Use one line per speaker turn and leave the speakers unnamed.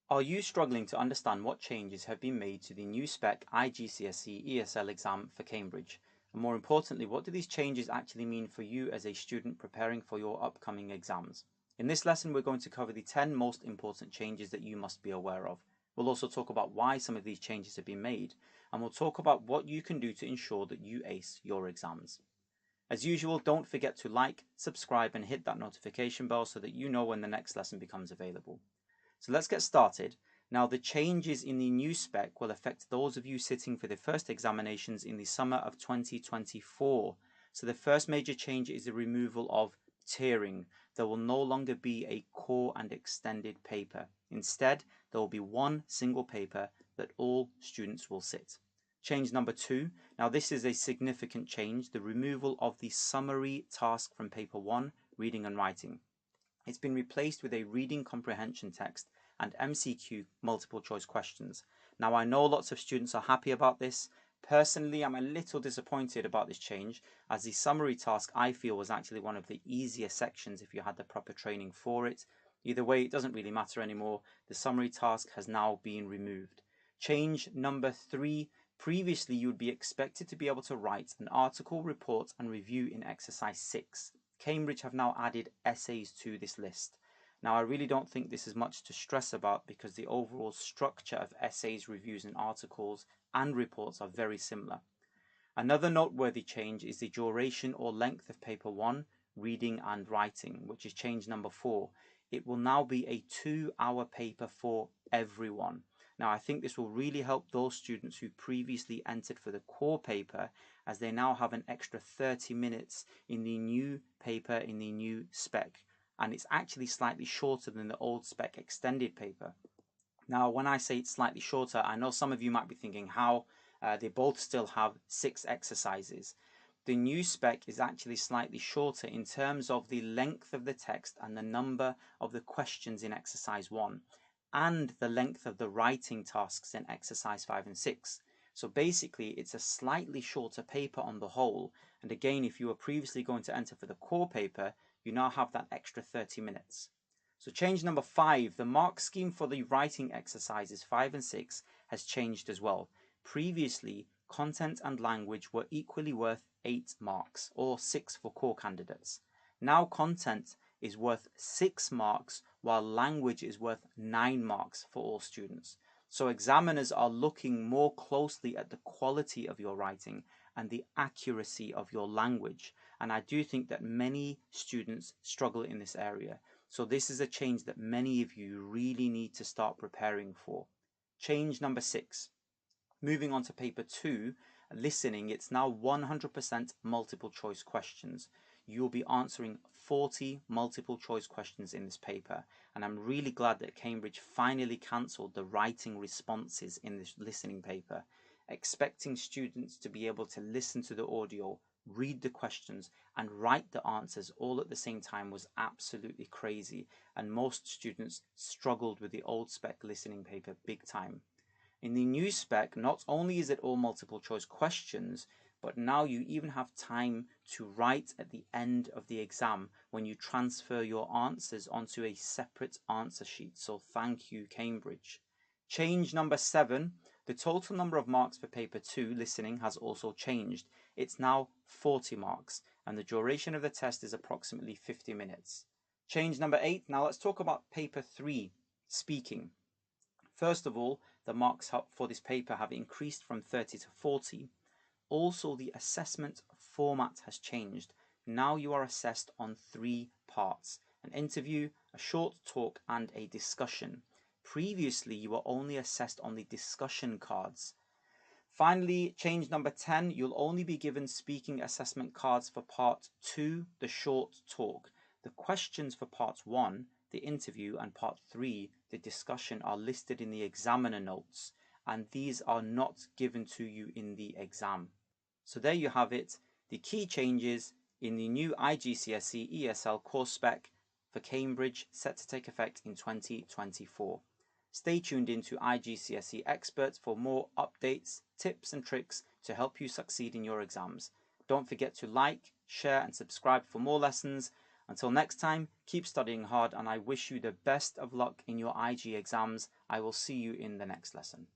Are you struggling to understand what changes have been made to the new SPEC IGCSE ESL exam for Cambridge? And more importantly, what do these changes actually mean for you as a student preparing for your upcoming exams? In this lesson, we're going to cover the 10 most important changes that you must be aware of. We'll also talk about why some of these changes have been made, and we'll talk about what you can do to ensure that you ace your exams. As usual, don't forget to like, subscribe, and hit that notification bell so that you know when the next lesson becomes available. So let's get started. Now, the changes in the new spec will affect those of you sitting for the first examinations in the summer of 2024. So the first major change is the removal of tiering. There will no longer be a core and extended paper. Instead, there will be one single paper that all students will sit. Change number 2. Now, this is a significant change, the removal of the summary task from paper 1, reading and writing. It's been replaced with a reading comprehension text and MCQ multiple choice questions. Now, I know lots of students are happy about this. Personally, I'm a little disappointed about this change, as the summary task I feel was actually one of the easier sections if you had the proper training for it. Either way, it doesn't really matter anymore. The summary task has now been removed. Change number 3. Previously, you would be expected to be able to write an article, report, and review in exercise 6. Cambridge have now added essays to this list. Now, I really don't think this is much to stress about because the overall structure of essays, reviews, and articles and reports are very similar. Another noteworthy change is the duration or length of paper 1, reading and writing, which is change number 4. It will now be a 2-hour paper for everyone. Now, I think this will really help those students who previously entered for the core paper, as they now have an extra 30 minutes in the new paper, in the new spec. And it's actually slightly shorter than the old spec extended paper. Now, when I say it's slightly shorter, I know some of you might be thinking how they both still have 6 exercises. The new spec is actually slightly shorter in terms of the length of the text and the number of the questions in exercise 1. And the length of the writing tasks in exercise 5 and 6. So basically, it's a slightly shorter paper on the whole. And again, if you were previously going to enter for the core paper, you now have that extra 30 minutes. So change number 5, the mark scheme for the writing exercises 5 and 6 has changed as well. Previously, content and language were equally worth 8 marks, or 6 for core candidates. Now content is worth 6 marks, while language is worth 9 marks for all students. So examiners are looking more closely at the quality of your writing and the accuracy of your language. And I do think that many students struggle in this area. So this is a change that many of you really need to start preparing for. Change number 6. Moving on to paper 2, listening, it's now 100% multiple choice questions. You'll be answering 40 multiple choice questions in this paper, and I'm really glad that Cambridge finally cancelled the writing responses in this listening paper. Expecting students to be able to listen to the audio, read the questions, and write the answers all at the same time was absolutely crazy, and most students struggled with the old spec listening paper big time. In the new spec, not only is it all multiple choice questions, but now you even have time to write at the end of the exam when you transfer your answers onto a separate answer sheet. So thank you, Cambridge. Change number 7, the total number of marks for paper 2, listening, has also changed. It's now 40 marks, and the duration of the test is approximately 50 minutes. Change number 8, now let's talk about paper 3, speaking. First of all, the marks for this paper have increased from 30 to 40. Also, the assessment format has changed. Now you are assessed on 3 parts: an interview, a short talk, and a discussion. Previously, you were only assessed on the discussion cards. Finally, change number 10, you'll only be given speaking assessment cards for part 2, the short talk. The questions for part 1, the interview, and part 3, the discussion, are listed in the examiner notes, and these are not given to you in the exam. So there you have it, the key changes in the new IGCSE ESL course spec for Cambridge, set to take effect in 2024. Stay tuned into IGCSE Experts for more updates, tips and tricks to help you succeed in your exams. Don't forget to like, share and subscribe for more lessons, Until next time, keep studying hard and I wish you the best of luck in your IG exams. I will see you in the next lesson.